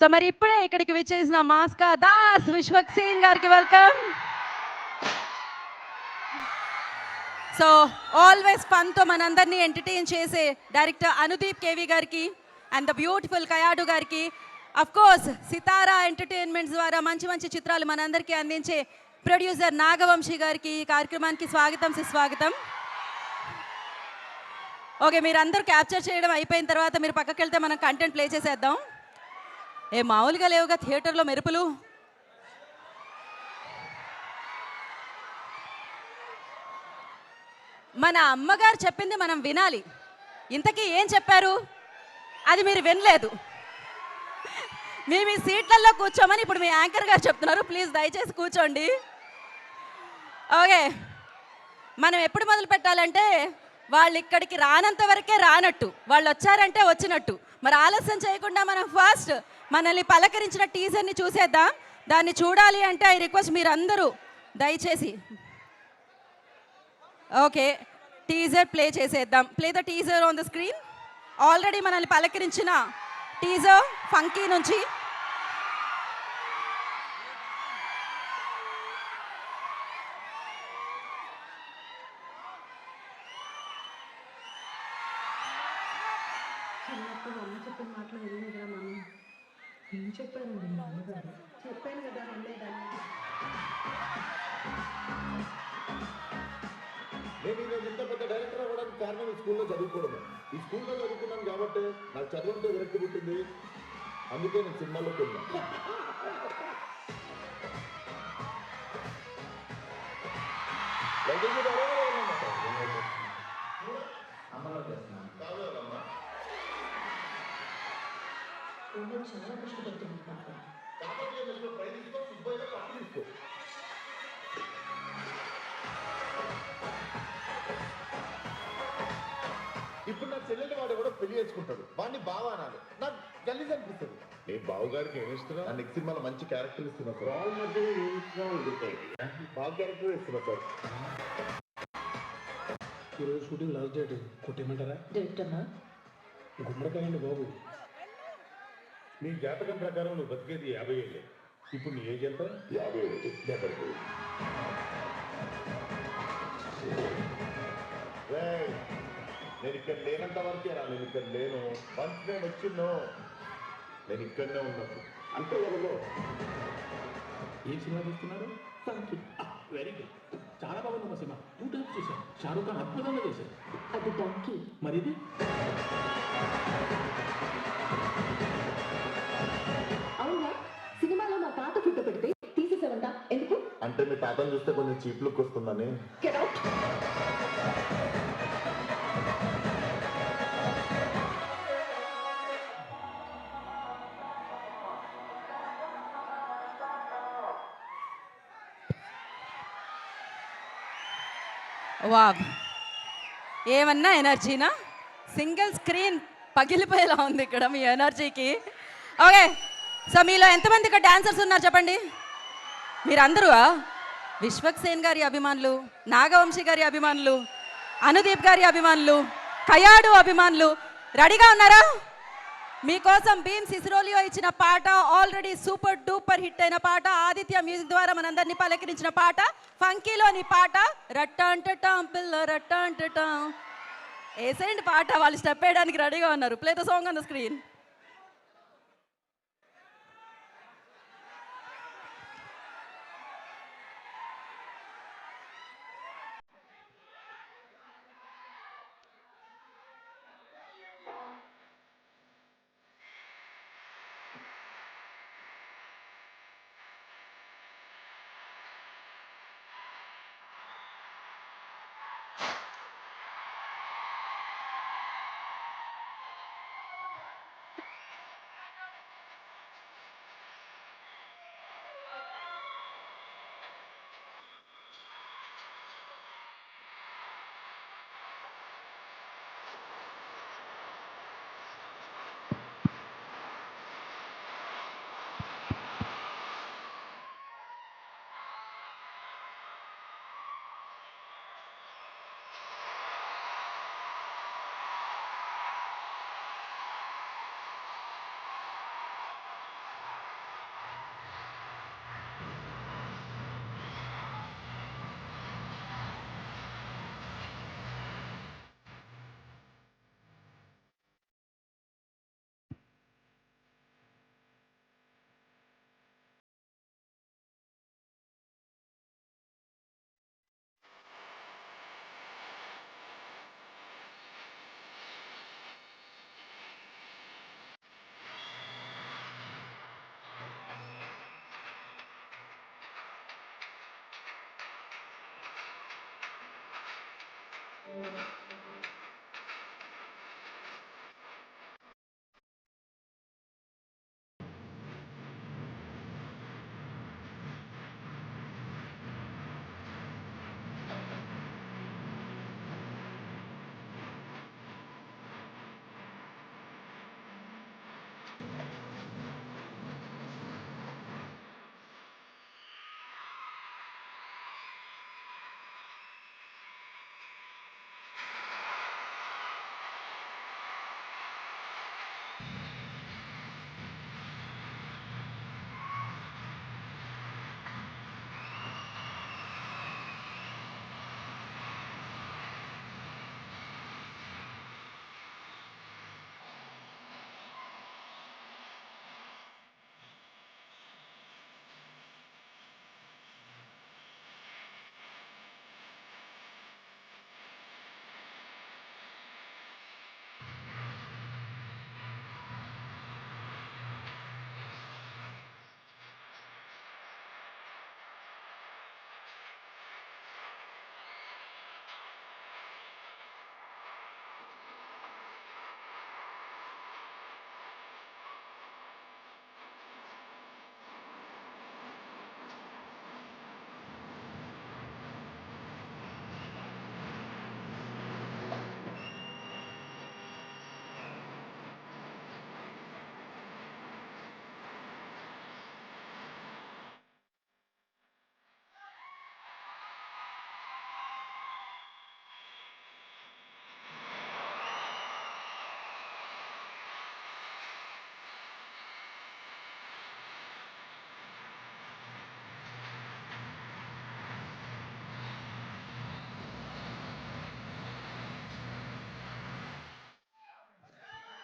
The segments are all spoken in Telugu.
సో మరి ఇప్పుడే ఇక్కడికి విచ్చేసిన మాస్కా దాస్ విశ్వక్సేన్ గారికి వెల్కమ్. సో ఆల్వేస్ ఫన్తో మనందరినీ ఎంటర్టైన్ చేసే డైరెక్టర్ అనుదీప్ కేవి గారికి అండ్ ద బ్యూటిఫుల్ కయాడు గారికి, అఫ్ కోర్స్ సితారా ఎంటర్టైన్మెంట్స్ ద్వారా మంచి మంచి చిత్రాలు మనందరికీ అందించే ప్రొడ్యూసర్ నాగవంశీ గారికి ఈ కార్యక్రమానికి స్వాగతం సుస్వాగతం. ఓకే, మీరు అందరూ క్యాప్చర్ చేయడం అయిపోయిన తర్వాత మీరు పక్కకి వెళ్తే మనం కంటెంట్ ప్లే చేసేద్దాం. ఏ మామూలుగా లేవుగా థియేటర్లో మెరుపులు. మన అమ్మగారు చెప్పింది మనం వినాలి. ఇంతకీ ఏం చెప్పారు అది మీరు వినలేదు. మీ సీట్లలో కూర్చోమని ఇప్పుడు మీ యాంకర్ గారు చెప్తున్నారు. ప్లీజ్ దయచేసి కూర్చోండి. ఓకే, మనం ఎప్పుడు మొదలు పెట్టాలంటే వాళ్ళు ఇక్కడికి రానంత వరకే రానట్టు, వాళ్ళు వచ్చారంటే వచ్చినట్టు. మరి ఆలస్యం చేయకుండా మనం ఫస్ట్ మనల్ని పలకరించిన టీజర్ని చూసేద్దాం. దాన్ని చూడాలి అంటే ఐ రిక్వెస్ట్ మీరు అందరూ దయచేసి ఓకే టీజర్ ప్లే చేసేద్దాం. Play the teaser on the screen. Already మనల్ని పలకరించిన టీజర్ ఫంకీ నుంచి. చిన్నప్పుడు అమ్మ చెప్పిన మాటలు వినలేదురా మనం. ఏం చెప్పారండి మా అమ్మగారు? చెప్పాను కదా వినలేదని. నేను ఈరోజు ఇంత పెద్ద డైరెక్టర్ అవ్వడానికి కారణం ఈ స్కూల్లో చదువుకోవడమే. ఈ స్కూల్లో చదువుకున్నాను కాబట్టి నాకు చదువుంటే విరక్తి పుట్టింది. అందుకే నేను సినిమాలోకి వెళ్ళాను. చాలా కష్టపడుతుంది పాప. ఇప్పుడు నా చెల్లెలు వాడు కూడా పెళ్లి చేసుకుంటాడు. వాడిని బావ అనాలి. నాకు గలీజ్ అనిపిస్తుంది. నీ బావగారికి ఏమి ఇస్తున్నా? నా నెక్స్ట్ సినిమాలో మంచి క్యారెక్టర్ ఇస్తున్నా సార్. బావ మధ్య బాగా క్యారెక్టర్ ఇస్తున్నా సార్. ఈరోజు షూటింగ్ లాస్ట్ డేట్ కొట్టేయమంటారా? డైరెక్టర్నా? గుమ్మడికాయ అండి బాబు. నీ జాతకం ప్రకారం నువ్వు బతికేది 50 ఏళ్ళే. ఇప్పుడు నీ ఏజ్ ఎంత? 51. నేను ఇక్కడ లేనంత వరకే రా. నేను ఇక్కడ లేను. వన్స్ నేను వచ్చిన్నో నేను ఇక్కడనే ఉన్నప్పుడు అంతే ఎవరో. ఏం సినిమా చూస్తున్నారు? వెరీ గుడ్, చాలా బాగుంది మా సినిమా. 2 టైమ్స్ చూశాను. షారూఖ్ ఖాన్ అద్భుతంగా చేశారు. అది డంకీ. మరి ఇది అవునా? సినిమాలో నా తాత ఫోటో పెడితే తీసేసావంట. ఎందుకు? అంటే మీ తాతను చూస్తే కొంచెం చీప్ లుక్ వస్తుందని. Get out. వావ్, ఏమన్నా ఎనర్జీనా? సింగిల్ స్క్రీన్ పగిలిపోయేలా ఉంది ఇక్కడ మీ ఎనర్జీకి. ఓకే, సో మీలో ఎంతమంది ఇక్కడ డాన్సర్స్ ఉన్నారు చెప్పండి. మీరందరూ విశ్వక్సేన్ గారి అభిమానులు, నాగవంశీ గారి అభిమానులు, అనుదీప్ గారి అభిమానులు, కయాడు అభిమానులు రెడీగా ఉన్నారా? మీకోసం భీమ్ సిసిరోలియో ఇచ్చిన పాట, ఆల్రెడీ సూపర్ డూపర్ హిట్ అయిన పాట, ఆదిత్య మ్యూజిక్ ద్వారా మనందరినీ పలకరించిన పాట, ఫంకీలోని పాట రట్టాంటటాం పిల్ల రట్టాంటటాం. వేసేయండి పాట. వాళ్ళు స్టెప్ వేయడానికి రెడీగా ఉన్నారు. Play the song on the screen.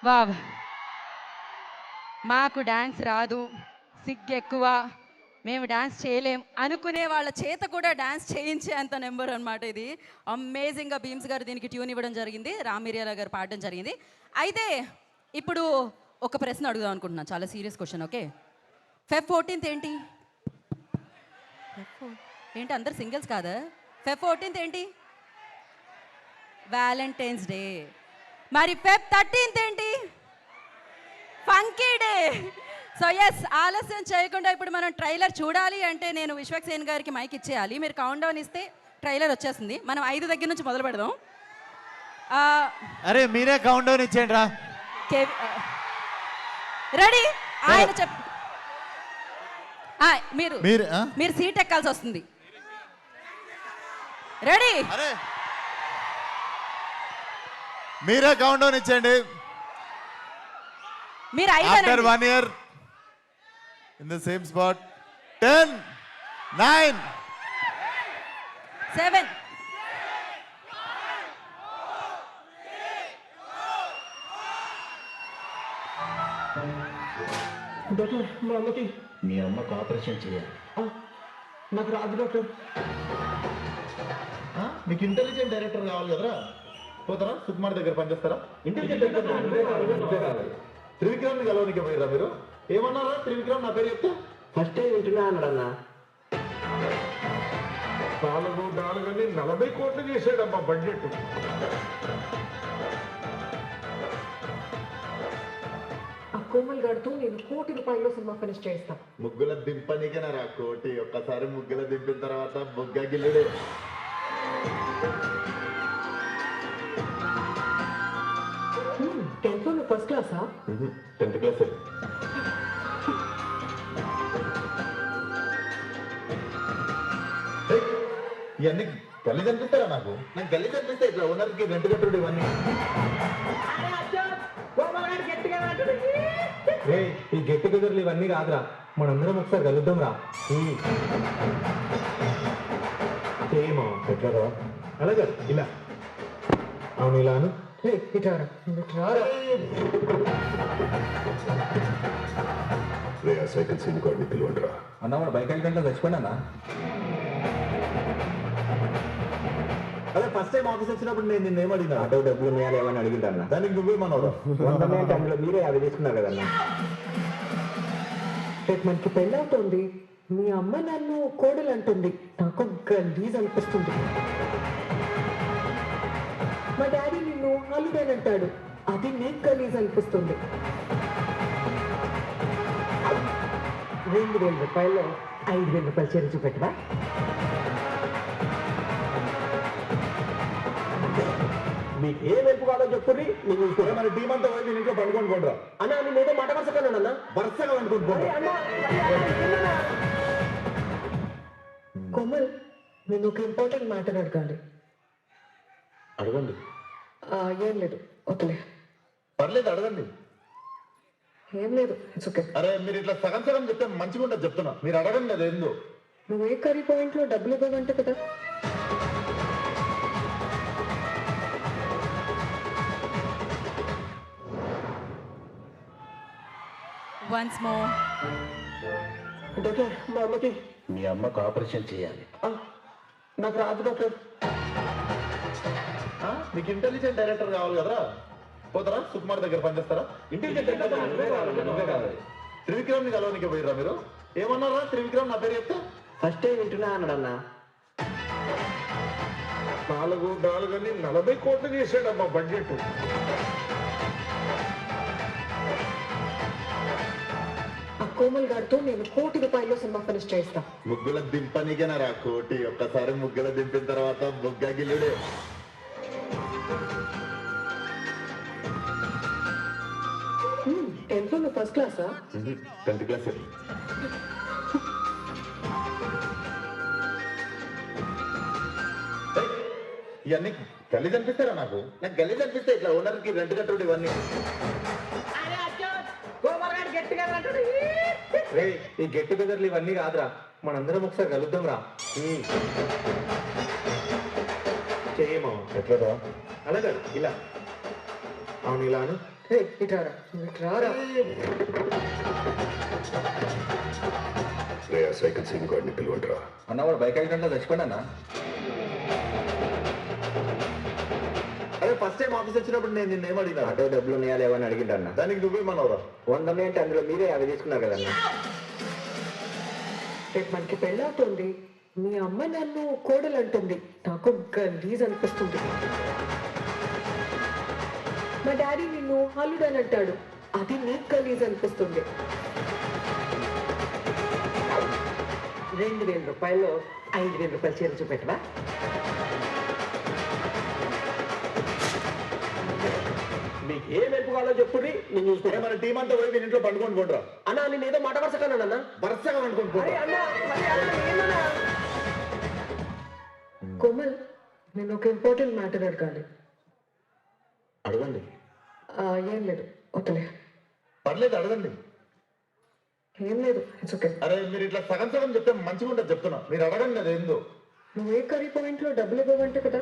Wow, మాకు డ్యాన్స్ రాదు, సిగ్గు ఎక్కువ, మేము డ్యాన్స్ చేయలేం అనుకునే వాళ్ళ చేత కూడా డ్యాన్స్ చేయించే అంత నెంబర్ అనమాట ఇది. అమేజింగ్గా భీమ్స్ గారు దీనికి ట్యూన్ ఇవ్వడం జరిగింది, రామ్ మిరియాల గారు పాడడం జరిగింది. అయితే ఇప్పుడు ఒక ప్రశ్న అడుగుదాం అనుకుంటున్నాను, చాలా serious question. Okay, Feb 14th ఏంటి? ఏంటి అందరు సింగిల్స్ కాదా? Feb 14th ఏంటి? Valentine's day. మరి Feb 13th ఏంటి? Funky day. సో ఎస్, ఆలస్యం చేయకుండా ఇప్పుడు మనం ట్రైలర్ చూడాలి అంటే నేను విశ్వక్సేన్ గారికి మైక్ ఇచ్చేయాలి. మీరు కౌంట్ డౌన్ ఇస్తే ట్రైలర్ వచ్చేస్తుంది. మనం 5 దగ్గర నుంచి మొదలు పెడదాం. అరే మీరే కౌంట్ డౌన్ ఇచ్చేయండి రా. రెడీ? ఆయన మీరు మీరు మీరు సీట్ ఎక్కాల్సి వస్తుంది. రెడీ? అరే మీరే కౌంట్ డౌన్ ఇచ్చేయండి. మీరు after 1 year in the same spot. 10, 9, 7. Doctor మా అమ్మకి మీ అమ్మకు ఆపరేషన్ చేయాలి. నాకు రాదు డాక్టర్. మీకు ఇంటెలిజెంట్ డైరెక్టర్ కావాలి కదరా. పోతారా సుకుమార్ దగ్గర పనిచేస్తారా? ఇంటెలిజెంట్ డైరెక్టర్ త్రివిక్రమ్ ని కలవనికి పోయిరా మీరు? ఏమన్నారా త్రివిక్రమ్ నా పేరు చెప్తే? ఫస్ట్ టైం వింటున్నా అన్నాడు అన్న. 40 కోట్లు చేసాడమ్మా బడ్జెట్. ఆ కోమల్ గారితో నేను ₹1 కోటి సినిమా ఫినిష్ చేస్తా. ముగ్గుల దింపనికనా రా కోటి. ఒక్కసారి ముగ్గుల దింపిన తర్వాత బుగ్గ గిల్లుడే. టెన్త్ లో ఫస్ట్ క్లాసా? 10th class. ఇవన్నీ గల్లీ కనిపిస్తారా? నాకు గల్లీ కనిపిస్తే ఇట్లా ఓనర్కి రెంట్ కట్టుడు ఇవన్నీ. ఈ గెట్ టుగెదర్లు ఇవన్నీ కాదురా, మనందరం ఒకసారి కలుద్దాం రా. ఏమో ఎట్లా రా? అలాగే ఇలా. అవును ఇలాను సైకిల్ సిమ్ కార్డు పిలువండిరా. అన్న మన బైక్ యాక్సిడెంట్లో చచ్చిపోయినా. అదే ఫస్ట్ టైం ఆఫీస్ వచ్చినప్పుడు నేను నిన్న ఏమడినా? ఆటో డబ్బులు ఉన్నాయా ఏమని అడిగిందన్న. దానికి నువ్వేమన్నావు? అందులో మీరే అది తీసుకున్నారు కదన్న. రేపు మనకి పెళ్ళి అవుతుంది. మీ అమ్మ నన్ను కోడలు అంటుంది. నాకు గలీజ్ అనిపిస్తుంది. మా డాడీ నిన్ను హాలిడే అంటాడు, అది నీకు గలీజ్ అనిపిస్తుంది. 2,000 రూపాయలు 5,000 రూపాయలు చేరి చూపెట్టవా? మీకు ఏ వైపు కాదో చెప్పుర్రి నేను చూసుకుంటా. మరి టీం అంతా పోయి నేను ఇంట్లో పండుకొని పోండిరా. అన్నా నేను ఏదో మాట వరుసకన్నాను అన్న. వరుసగా పండుకొని పోండి. కోమల్, నేను ఒక ఇంపార్టెంట్ మ్యాటర్ అడగాలి. అడగండి. ఏం లేదు, వద్దులే. పర్లేదు అడగండి. ఏం లేదు, ఇట్స్ ఓకే. అరే మీరు ఇట్లా సగం సగం చెప్తే మంచిగా ఉండదు చెప్తున్నా. మీరు అడగండి అది ఏందో. నువ్వు ఏ కర్రీ పాయింట్లో డబ్బులు ఇవ్వవంటే కదా. Once more. డాక్టర్, మా అమ్మకి మీ అమ్మకు ఆపరేషన్ చేయాలి. నాకు రాదు డాక్టర్. మీకు ఇంటెలిజెంట్ డైరెక్టర్ కావాలి కదరా. పోతారా సుకుమార్ దగ్గర పనిచేస్తారా? ఇంటెలిజెంట్ డైరెక్టర్ త్రివిక్రమ్ ని కలవనికి పోయిరా మీరు? ఏమన్నారా త్రివిక్రమ్ నా పేరు చెప్తే? ఫస్ట్ టైం వింటున్నా అన్నాడన్నా. 4 అని 40 కోట్లు చేశాడమ్మా బడ్జెట్. ఆ కోమల్ గారితో నేను 1 కోటి రూపాయలు సినిమా ఫినిష్ చేస్తా. ముగ్గుల దింపనికేనా రా కోటి? ఒక్కసారి ముగ్గుల దింపిన తర్వాత బుగ్గ గిల్లుడే. టెన్త్ లో ఫస్ట్ క్లాసా? 10th class. ఇవన్నీ గలీజ్ అనిపిస్తారా? నాకు గలీజ్ అనిపిస్తే ఇట్లా ఓనర్కి రెంట్ కట్టుడు ఇవన్నీ. రే, ఈ గెట్ టుగెదర్లు ఇవన్నీ కాదురా, మనందరం ఒకసారి కలుద్దాం రా. చేయమా ఎట్లా? అలాగే ఇలా. అవును, ఇలా అను. ఇట్రారా, ఇట్రారా. రే, ఆ సైకిల్ సీన్ గాడిని పిలవండిరా. అన్న వాడు బైక్ యాక్సిడెంట్లో చచ్చిపోయినా అన్న. అదే ఫస్ట్ టైం ఆఫీస్ వచ్చినప్పుడు నేను నిన్న ఏమడిగినా? ఆటో డబ్బులు ఉన్నాయా లేవని అడిగిండన్న. దానికి నువ్వేమన్నావురా? 100 అంటే అందులో మీరే 50 తీసుకున్నారు కదన్న. రేపు మనకి పెళ్ళవుతుంది, మీ అమ్మ నన్ను కోడలు అంటుంది, నాకు గలీజ్ అనిపిస్తుంది. మా డాడీ నిన్ను హాలిడే అంటాడు, అది నీకు గలీజ్ అనిపిస్తుంది. 2,000 రూపాయలు 5,000 రూపాయలు చేరి చూపెట్టవా? మీకు ఏ వైపు కాదో చెప్పుర్రి నేను చూసుకుంటా. మన టీం అంతా పోయి నేను ఇంట్లో పండుకొని పోండిరా. అన్నా నేను ఏదో మాట వరుసకన్నాను అన్న. వరుసగా పండుకొని పోండి. కోమల్, నేను ఒక ఇంపార్టెంట్ మ్యాటర్ అడగాలి. అడగండి. ఏం లేదు, వద్దులే. పర్లేదు అడగండి. ఏం లేదు, ఇట్స్ ఓకే. అరే మీరు ఇట్లా సగం సగం చెప్తే మంచిగా ఉండదు చెప్తున్నా. మీరు అడగండి అది ఏందో. నువ్వు ఏ కర్రీ పాయింట్లో డబ్బులు ఇవ్వవంటే కదా.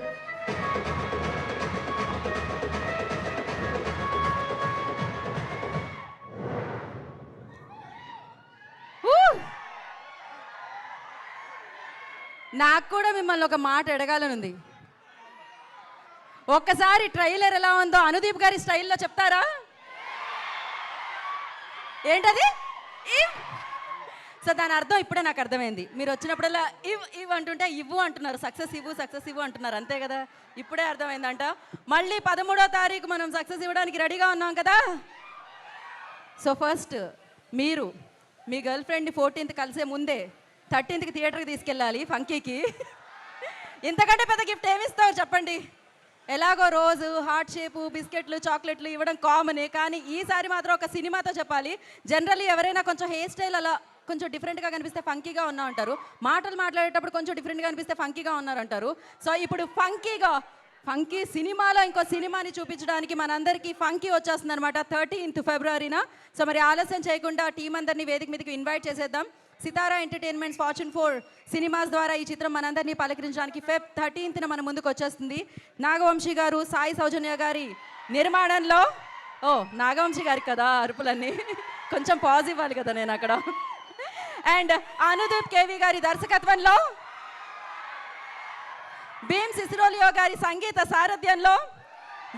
నాకు కూడా మిమ్మల్ని ఒక మాట అడగాలనుంది. ఒక్కసారి ట్రైలర్ ఎలా ఉందో అనుదీప్ గారి స్టైల్లో చెప్తారా? ఏంటది? సో దాని అర్థం ఇప్పుడే నాకు అర్థమైంది. మీరు వచ్చినప్పుడల్లా ఇవ్ అంటుంటే ఇవ్వు అంటున్నారు, సక్సెస్ ఇవ్వు అంటున్నారు, అంతే కదా? ఇప్పుడే అర్థమైందంట. మళ్ళీ 13వ తారీఖు మనం సక్సెస్ ఇవ్వడానికి రెడీగా ఉన్నాం కదా. సో ఫస్ట్ మీరు మీ గర్ల్ ఫ్రెండ్ని 14th కలిసే ముందే 13th థియేటర్కి తీసుకెళ్ళాలి ఫంకీకి. ఇంతకంటే పెద్ద గిఫ్ట్ ఏమిస్తావు చెప్పండి? ఎలాగో రోజు హార్ట్ షేపు బిస్కెట్లు చాక్లెట్లు ఇవ్వడం కామనే, కానీ ఈసారి మాత్రం ఒక సినిమాతో చెప్పాలి. జనరల్లీ ఎవరైనా కొంచెం హెయిర్ స్టైల్ అలా కొంచెం డిఫరెంట్గా కనిపిస్తే ఫంకీగా ఉన్నా అంటారు, మాటలు మాట్లాడేటప్పుడు కొంచెం డిఫరెంట్గా కనిపిస్తే ఫంకీగా ఉన్నారంటారు. సో ఇప్పుడు ఫంకీ సినిమాలో ఇంకో సినిమాని చూపించడానికి మనందరికీ ఫంకీ వచ్చేస్తుంది అనమాట 13th ఫిబ్రవరిన. సో మరి ఆలస్యం చేయకుండా టీం అందరినీ వేదిక మీదకి ఇన్వైట్ చేసేద్దాం. సితారా ఎంటర్టైన్మెంట్స్ ఫార్చ్యూన్ 4 సినిమాస్ ద్వారా ఈ చిత్రం మనందరినీ పలకరించడానికి Feb 13th మన ముందుకు వచ్చేస్తుంది. నాగవంశీ గారు, సాయి సౌజన్య గారి నిర్మాణంలో. నాగవంశీ గారికి కదా అరుపులన్నీ, కొంచెం పాజ్ ఇవ్వాలి కదా నేను అక్కడ. అండ్ అనుదీప్ కేవి గారి దర్శకత్వంలో, భీమ్ సిసిరోలియో గారి సంగీత సారథ్యంలో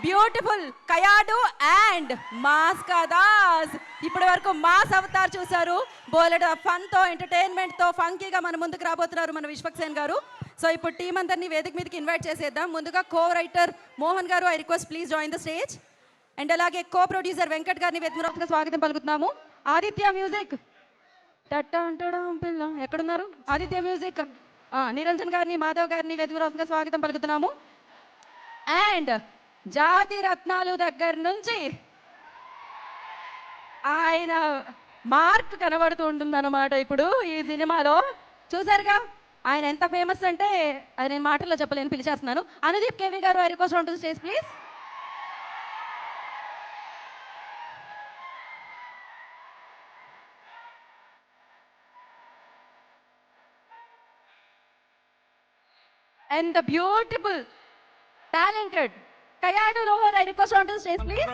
beautiful Kayadu and mass Ka Das. ఇప్పటి వరకు మాస్ అవతార్ చూశారు, బోలెడ్ ఫన్తో ఎంటర్టైన్మెంట్తో ఫంకీగా మన ముందుకు రాబోతున్నారు మన విశ్వక్సేన్ గారు. సో ఇప్పుడు టీం అందరినీ వేదిక మీదకి ఇన్వైట్ చేసేద్దాం. ముందుగా కో రైటర్ మోహన్ గారు, I request please join the stage. And అలాగే కో ప్రొడ్యూసర్ వెంకట్ గారిని వేదిక స్వాగతం పలుకుతున్నాము. ఆదిత్య మ్యూజిక్ పిల్ల ఎక్కడున్నారు? ఆదిత్య మ్యూజిక్ నిరంజన్ గారిని, మాధవ్ గారిని వేదిక స్వాగతం పలుకుతున్నాము. అండ్ జాతి రత్నాలు దగ్గర నుంచి ఆయన మార్క్ కనబడుతూ ఉంటుంది అన్నమాట. ఇప్పుడు ఈ సినిమాలో చూసారుగా ఆయన ఎంత ఫేమస్ అంటే అది నేను మాటల్లో చెప్పలేను, పిలిచేస్తున్నాను. అనుదీప్ కేవి గారు, I request on to the stage please. And the beautiful, talented Kayadu Rohan, I request on to the stage, please.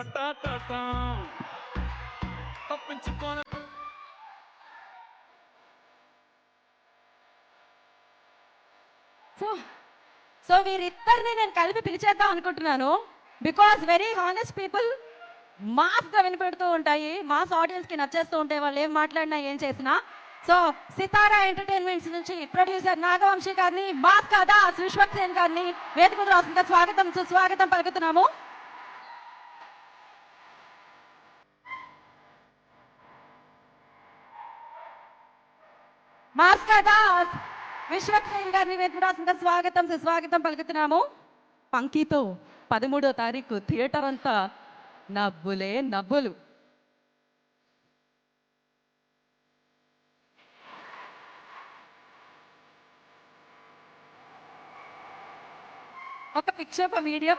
So వీరిద్దరిని నేను కలిపి పిలిచేద్దాం అనుకుంటున్నాను. బికాస్ వెరీ హానెస్ట్ పీపుల్ మాస్గా వినిపెడుతూ ఉంటాయి, మాస్ ఆడియన్స్కి నచ్చేస్తూ ఉంటాయి వాళ్ళు ఏం మాట్లాడినా ఏం చేసినా. సో సితారా ఎంటర్టైన్మెంట్స్ నుంచి ప్రొడ్యూసర్ నాగవంశీ గారిని, మాస్ కాదా విశ్వక్ సేన్ గారిని వేదిక మీద రాసిన స్వాగతం సుస్వాగతం పలుకుతున్నాము. మాస్ కాదా విశ్వక్ సేన్ గారిని వేదిక మీద రాసిన స్వాగతం సుస్వాగతం పలుకుతున్నాము. పంకీతో 13వ తారీఖు థియేటర్ అంతా నవ్వులే నవ్వులు. ఒక పిక్చర్ ఒక వీడియో.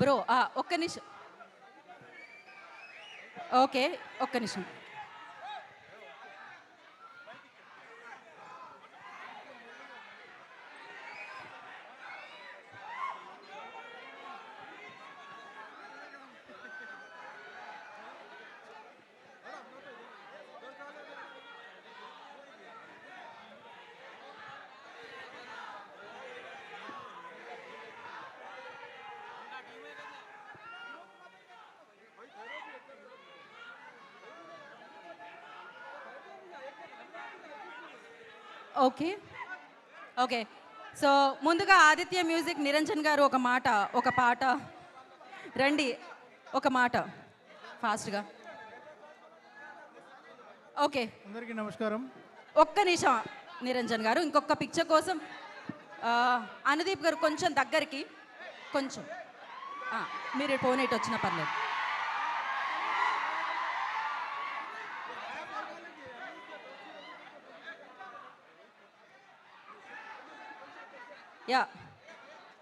బ్రో ఒక్క నిమిషం. ఓకే ఒక్క నిమిషం. ఓకే ఓకే సో ముందుగా ఆదిత్య మ్యూజిక్ నిరంజన్ గారు ఒక మాట ఒక పాట రండి, ఒక మాట ఫాస్ట్గా. ఓకే అందరికీ నమస్కారం. ఒక్క నిమిషం నిరంజన్ గారు, ఇంకొక పిక్చర్ కోసం అనుదీప్ గారు కొంచెం దగ్గరికి, కొంచెం మీరు ఫోన్ ఇటు వచ్చినా పర్లేదు. యా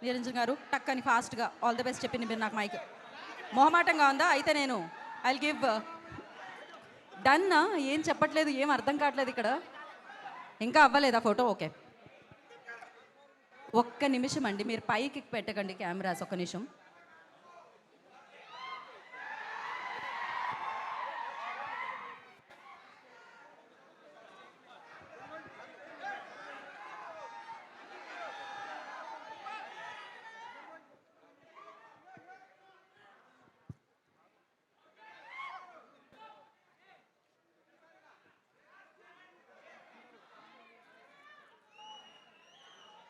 నిరంజన్ గారు టక్కని ఫాస్ట్గా ఆల్ ది బెస్ట్ చెప్పింది మీరు. నాకు మైక్ మొహమాటంగా ఉందా? అయితే నేను ఐ గివ్ డన్. ఏం చెప్పట్లేదు, ఏం అర్థం కావట్లేదు ఇక్కడ. ఇంకా అవ్వలేదా ఫోటో? ఓకే ఒక్క నిమిషం అండి, మీరు పైకి పెట్టకండి కెమెరాస్, ఒక్క నిమిషం.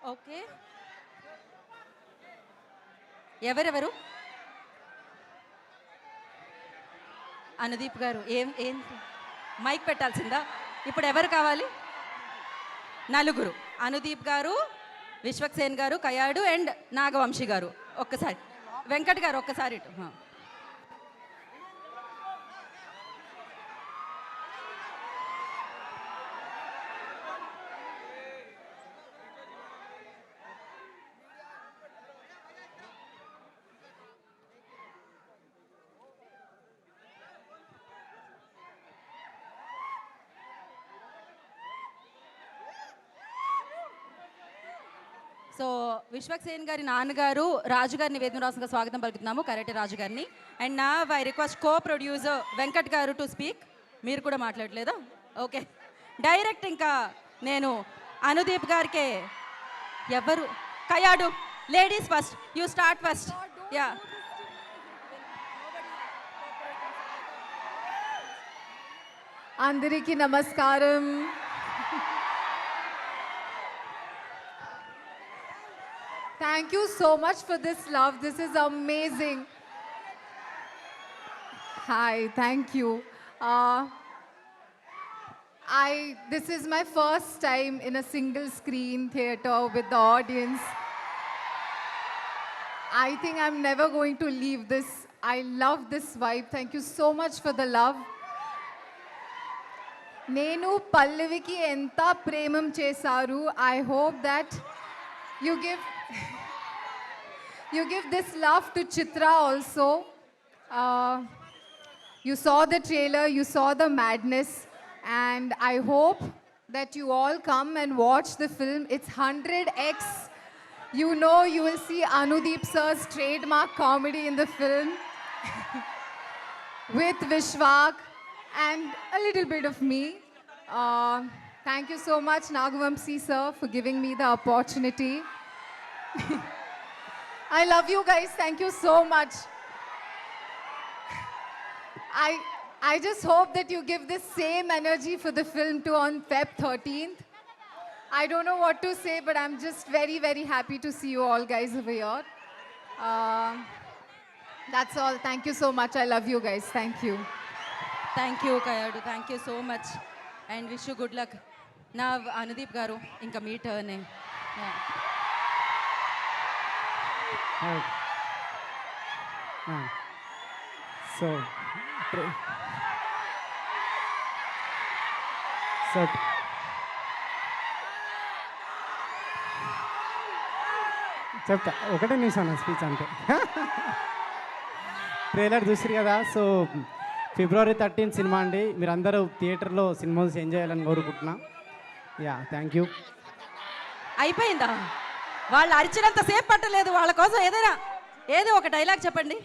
ఓకే ఎవరెవరు? అనుదీప్ గారు ఏం ఏం మైక్ పెట్టాల్సిందా? ఇప్పుడు ఎవరు కావాలి? నలుగురు. అనుదీప్ గారు, విశ్వక్ సేన్ గారు, కయాడు అండ్ నాగవంశీ గారు. ఒక్కసారి వెంకట్ గారు ఒక్కసారి ఇటు. సో విశ్వక్ సేన్ గారి నాన్నగారు రాజు గారిని వేదిక రాసుగా స్వాగతం పలుకుతున్నాము, కరెక్ట్ రాజు గారిని. అండ్ నా I request co producer Venkat గారు టు స్పీక్. మీరు కూడా మాట్లాడలేదా? ఓకే డైరెక్ట్ ఇంకా నేను అనుదీప్ గారికే. ఎవరు? Kayadu ladies first, you start first. Yeah అందరికీ నమస్కారం. Thank you so much for this love. This is amazing. Hi, thank you. This is my first time in a single screen theater with the audience. I think I'm never going to leave this. I love this vibe. Thank you so much for the love. నేను పల్లవికి ఎంత ప్రేమం చేశారు. I hope that you give this love to Chitra also. You saw the trailer, you saw the madness, and I hope that you all come and watch the film. It's 100x. You know you will see Anudeep sir's trademark comedy in the film with Vishwak and a little bit of me. Thank you so much, Nagavamsi sir, for giving me the opportunity. I love you guys. Thank you so much. I just hope that you give the same energy for the film too on Feb 13th. I don't know what to say, but I'm just very, very happy to see you all guys over here. That's all. Thank you so much. I love you guys. Thank you. Thank you Kayadu, thank you so much and wish you good luck. నా అనుదీప్ గారు ఇంకా మీ టర్న్. సో చెప్తా, ఒకటే నిమిషం నా స్పీచ్ అంతే. ట్రైలర్ చూసిరు కదా. సో February 13 సినిమా అండి. మీరందరూ థియేటర్లో సినిమా ఎంజాయ్ చేయాలని కోరుకుంటున్నా. Yeah, thank you. అయిపోయిందా? వాళ్ళు అరిచినంత సేపు పట్టలేదు. వాళ్ళ కోసం ఏదో ఒక డైలాగ్ చెప్పండి.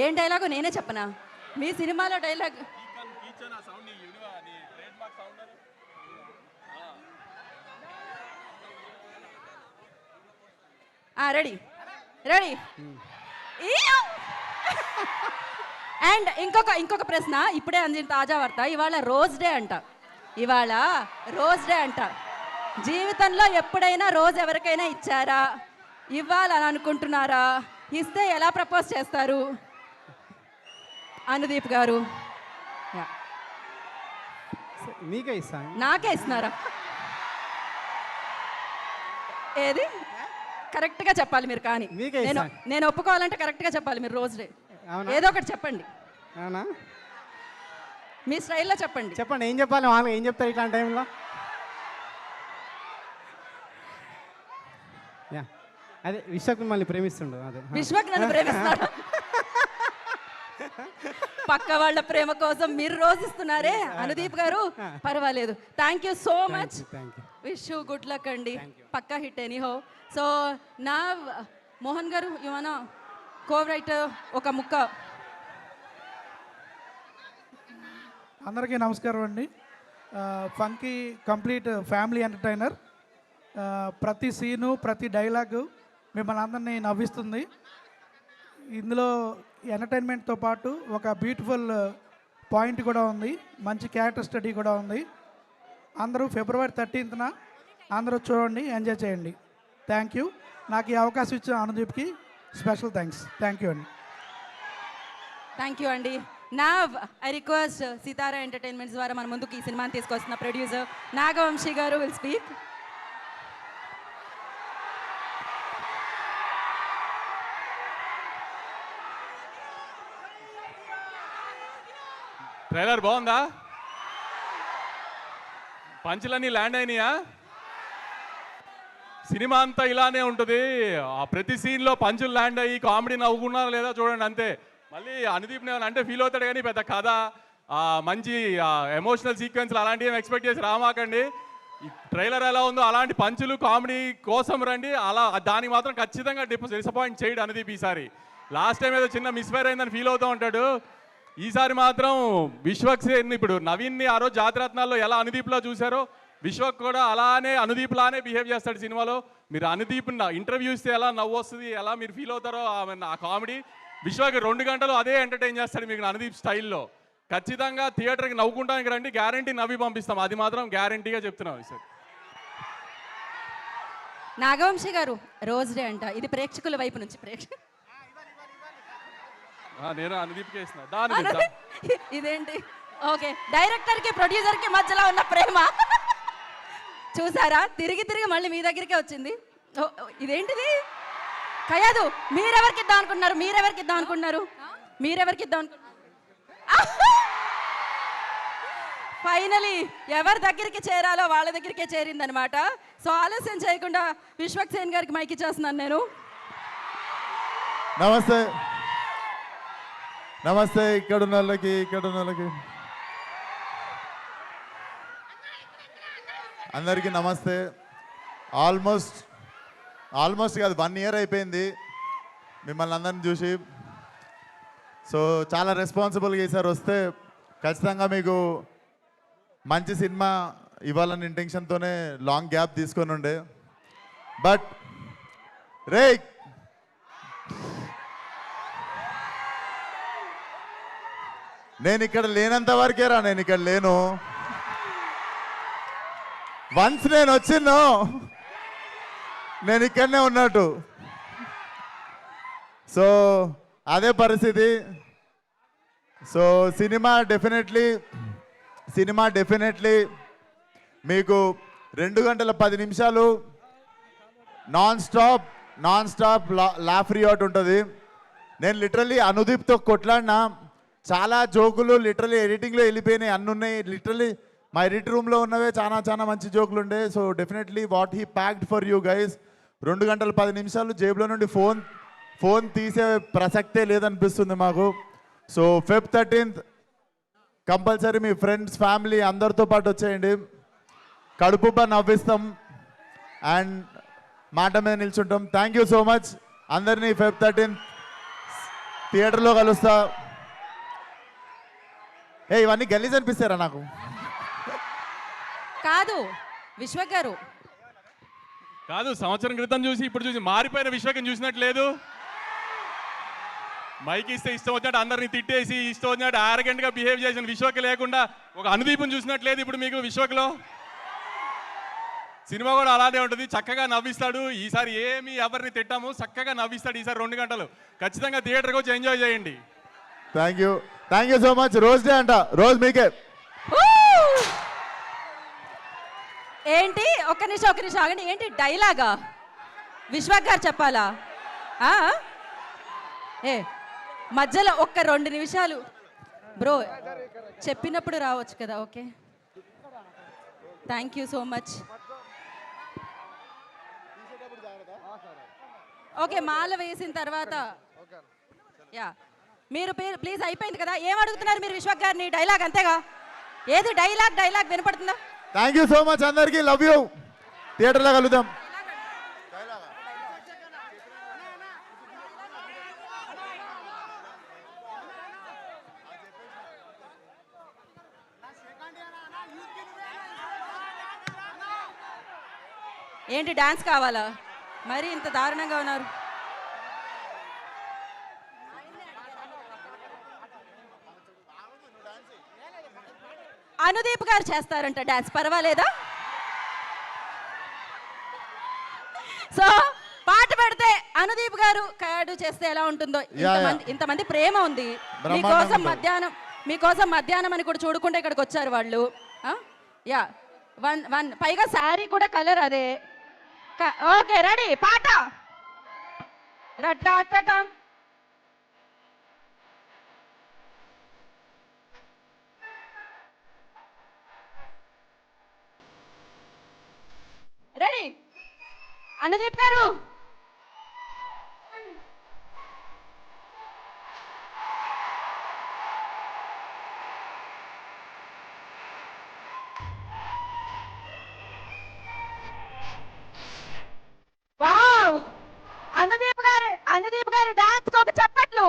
ఏం డైలాగు నేనే చెప్పనా? మీ సినిమాలో డైలాగ్ రెడీ రెడీ. అండ్ ఇంకొక ప్రశ్న, ఇప్పుడే అందిన తాజా వార్త. ఇవాళ రోజ్ డే అంట. జీవితంలో ఎప్పుడైనా రోజ్ ఎవరికైనా ఇచ్చారా? ఇవ్వాలని అనుకుంటున్నారా? ఇస్తే ఎలా ప్రపోజ్ చేస్తారు? అనుదీప్ గారు మీకే ఇస్తాను. నాకే ఇస్తున్నారా? ఏది కరెక్ట్గా చెప్పాలి మీరు. కానీ నేను ఒప్పుకోవాలంటే కరెక్ట్గా చెప్పాలి మీరు. రోజ్ డే ఏదో ఒకటి చెప్పండి. అవునా? మీ స్టైల్లో చెప్పండి. ఏం చెప్పాలి? వాళ్ళు ఏం చెప్తారు ఇట్లాంటి టైంలో? యా, అదే విశ్వక్ మిమ్మల్ని ప్రేమిస్తుండు. అదే విశ్వక్ నన్ను ప్రేమిస్తాడు. పక్క వాళ్ళ ప్రేమ కోసం మీరు రోజు ఇస్తున్నారే అనుదీప్ గారు. పర్వాలేదు. Thank you so much. Wish you good luck అండి. పక్కా హిట్ ఎనీహో. సో నా మోహన్ గారు ఏమన్నా కో రైటర్ ఒక ముక్క. అందరికీ నమస్కారం అండి. Funky complete family entertainer. ప్రతి సీను, ప్రతి డైలాగు మిమ్మల్ని అందరినీ నవ్విస్తుంది. ఇందులో ఎంటర్టైన్మెంట్తో పాటు ఒక బ్యూటిఫుల్ పాయింట్ కూడా ఉంది. మంచి క్యారెక్టర్ స్టడీ కూడా ఉంది. అందరూ February 13th అందరూ చూడండి, ఎంజాయ్ చేయండి. Thank you. నాకు ఈ అవకాశం ఇచ్చిన అనుదీప్కి స్పెషల్ థ్యాంక్స్. థ్యాంక్ యూ అండి. థ్యాంక్ యూ అండి. నా ఐ రిక్వెస్ట్ సితారా ఎంటర్టైన్మెంట్స్ ద్వారా మన ముందుకు ఈ సినిమాని తీసుకొస్తున్న ప్రొడ్యూసర్ నాగవంశీ గారు విల్ స్పీక్. ట్రైలర్ బాగుందా? పంచులన్నీ ల్యాండ్ అయినాయా? సినిమా అంతా ఇలానే ఉంటుంది. ఆ ప్రతి సీన్లో పంచులు ల్యాండ్ అయ్యి కామెడీ నవ్వుకున్నారా లేదా చూడండి అంతే. మళ్ళీ అనుదీప్ అంటే ఫీల్ అవుతాడు కానీ పెద్ద కథ, మంచి ఎమోషనల్ సీక్వెన్స్లు అలాంటివి ఏమి ఎక్స్పెక్ట్ చేసి రామాకండి. ఈ ట్రైలర్ ఎలా ఉందో అలాంటి పంచులు కామెడీ కోసం రండి. అలా దానికి మాత్రం ఖచ్చితంగా డిసప్పాయింట్ చేయడు అనుదీప్ ఈసారి. లాస్ట్ టైం ఏదో చిన్న మిస్ఫైర్ అయిందని ఫీల్ అవుతూ ఉంటాడు. ఈసారి మాత్రం విశ్వక్ సేన్ ఇప్పుడు నవీన్ని ఆ రోజు జాతిరత్నాల్లో ఎలా అనుదీప్లో చూశారో విశ్వక్ కూడా అలానే అనుదీప్ లానే బిహేవ్ చేస్తాడు సినిమాలో. మీరు అనుదీప్ ఇంటర్వ్యూ ఇస్తే ఎలా నవ్వు వస్తుంది, ఎలా మీరు ఫీల్ అవుతారో ఆ కామెడీ విశ్వకి 2 గంటలు అదే ఎంటర్టైన్ చేస్తాడు మీకు అనుదీప్ స్టైల్లో. ఖచ్చితంగా థియేటర్కి నవ్వుకుంటానికి రండి, గ్యారంటీ నవ్వి పంపిస్తాం, అది మాత్రం గ్యారంటీగా చెప్తున్నాం సార్. నాగవంశి గారు రోజ్ డే అంట, ఇది ప్రేక్షకుల వైపు నుంచి నేను అనుదీప్కి వేసిన దాని ఇదేంటి? ఓకే, డైరెక్టర్కి ప్రొడ్యూసర్కి మధ్యలో ఉన్న ప్రేమ చూసారా, తిరిగి తిరిగి మళ్ళీ మీ దగ్గరికే వచ్చింది. ఇదేంటిది? కయాదు, మీరెవరికి ఇద్దాం అనుకుంటున్నారు? ఫైనలీ ఎవరి దగ్గరికి చేరాలో వాళ్ళ దగ్గరికే చేరిందనమాట. సో ఆలస్యం చేయకుండా విశ్వక్ సేన్ గారికి మైక్ ఇచ్చేస్తున్నాను నేను. నమస్తే ఇక్కడ ఉన్న వాళ్ళకి అందరికీ నమస్తే. ఆల్మోస్ట్ కాదు 1 year అయిపోయింది మిమ్మల్ని అందరిని చూసి. సో చాలా రెస్పాన్సిబుల్గా ఈసారి వస్తే ఖచ్చితంగా మీకు మంచి సినిమా ఇవ్వాలని ఇంటెన్షన్తోనే లాంగ్ గ్యాప్ తీసుకొని ఉండే. బట్ రే నేను ఇక్కడ లేనంత వరకేరా, నేను ఇక్కడ లేను. వన్స్ నేను వచ్చిందో నేను ఇక్కడనే ఉన్నట్టు. సో అదే పరిస్థితి. సో సినిమా డెఫినెట్లీ మీకు 2 గంటల 10 నిమిషాలు నాన్ స్టాప్ లాఫ్ రియాట్ ఉంటుంది. నేను లిటరల్లీ అనుదీప్తో కొట్లాడినా, చాలా జోకులు లిటరల్లీ ఎడిటింగ్లో వెళ్ళిపోయినాయి, అన్నీ ఉన్నాయి. లిటరల్లీ మా ఎడిట్ రూమ్లో ఉన్నవే చాలా మంచి జోకులు ఉండే. So definitely what he packed for you guys. 2 గంటల 10 నిమిషాలు జేబులో నుండి ఫోన్ తీసే ప్రసక్తే లేదనిపిస్తుంది మాకు. సో Feb 13th కంపల్సరీ మీ ఫ్రెండ్స్, ఫ్యామిలీ అందరితో పాటు వచ్చేయండి. కడుపుబ్బా నవ్విస్తాం అండ్ మాట మీద నిల్చుంటాం. థ్యాంక్ యూ సో మచ్ అందరినీ. Feb 13th థియేటర్లో కలుస్తా. ఇవన్నీ గలీజ్ అనిపిస్తారా నాకు? కాదు విశ్వక్ గారు, కాదు సంవత్సరం క్రితం చూసి ఇప్పుడు చూసి మారిపోయిన విశ్వకం చూసినట్లేదు. మైక్ ఇస్తే ఇష్టం వచ్చినట్టు అందరినీ తిట్టేసి ఇష్టం వచ్చినట్టు ఆరగెంట్గా బిహేవ్ చేసిన విశ్వక్ లేకుండా ఒక అనుదీపం చూసినట్లేదు ఇప్పుడు మీకు విశ్వక్లో. సినిమా కూడా అలానే ఉంటుంది, చక్కగా నవ్విస్తాడు. ఈసారి ఏమి ఎవరిని తిట్టాము, చక్కగా నవ్విస్తాడు ఈసారి 2 గంటలు. ఖచ్చితంగా థియేటర్కి వచ్చి ఎంజాయ్ చేయండి. Thank you so much. Rose day అంట, రోజ్ మీకే. ఏంటి ఒక్క నిమిషం ఆగండి. ఏంటి డైలాగా? విశ్వక్ గారు చెప్పాలా? మధ్యలో ఒక్క 2 నిమిషాలు బ్రో, చెప్పినప్పుడు రావచ్చు కదా. Okay, thank you so much. Okay, మాల వేసిన తర్వాత మీరు ప్లీజ్ అయిపోయింది కదా. ఏం అడుగుతున్నారు మీరు విశ్వక్ గారిని? డైలాగ్ అంతేగా? ఏది డైలాగ్ వినపడుతుందా? థ్యాంక్ యూ సో మచ్ అందరికీ. Love you. థియేటర్లో కలుద్దాం. ఏంటి డాన్స్ కావాలా? మరి ఇంత దారుణంగా ఉన్నారు. అనుదీప్ గారు చేస్తారంట డాన్స్, పర్వాలేదా? సో పాట పెడితే అనుదీప్ గారు కయాడు చేస్తే ఎలా ఉంటుందో. ఇంతమంది ప్రేమ ఉంది మీకోసం మధ్యాహ్నం అని కూడా చూడకుండా ఇక్కడికి వచ్చారు వాళ్ళు. వన్ పైగా శారీ కూడా కలర్ అదే. ఓకే, రెడీ, పాట. రెడీ అనుదీప్ గారు. వావ్, అనుదీప్ గారు డాన్స్ ఒక చప్పట్లు.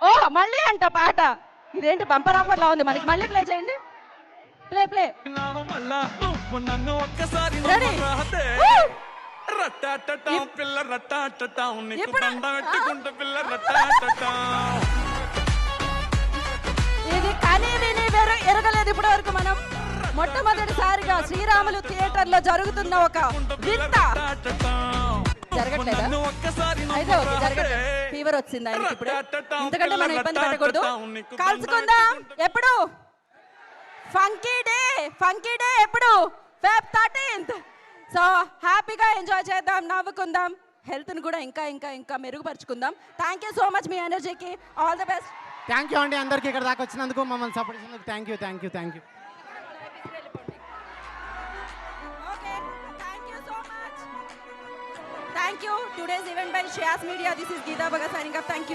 ఓ మళ్ళీ అంట పాట. ఇదేంటి బంపర్ ఆఫర్ లా ఉంది మనకి. మళ్ళీ ప్లే చేయండి. ప్లే. రెడీ. పిల్ల రట్టాటటా నీకు ఇప్పుడు- దండ పెట్టుకుంటా పిల్ల రట్టాటటా. ఇది కని విని ఎరగలేదు ఇప్పటి వరకు మనం. మొట్టమొదటిసారిగా శ్రీరాములు థియేటర్ లో జరుగుతున్న ఒక వింత. జరగట్లేదా? నన్ను ఒక్కసారి అయితే ఓకే, జరగట్లేదు. ఫీవర్ వచ్చింది ఆయనకి ఇప్పుడు. ఇంతకంటే మనం ఇబ్బంది పెట్టకూడదు. కలుసుకుందాం ఎప్పుడు? ఫంకీ డే ఎప్పుడు? Feb 13th. సో హ్యాపీగా ఎంజాయ్ చేద్దాం, నవ్వుకుందాం, హెల్త్ని కూడా ఇంకా ఇంకా ఇంకా మెరుగుపరుచుకుందాం. థ్యాంక్ యూ సో మచ్ మీ ఎనర్జీకి. All the best. Thank you అండి అందరికీ ఇక్కడ దాకా వచ్చినందుకు, మమ్మల్ని సపోర్ట్ చేసినందుకు thank you. Okay, thank you so much. Thank you. Today's event by Shreyas Media. This is Geeta Bhagat signing off. Thank you.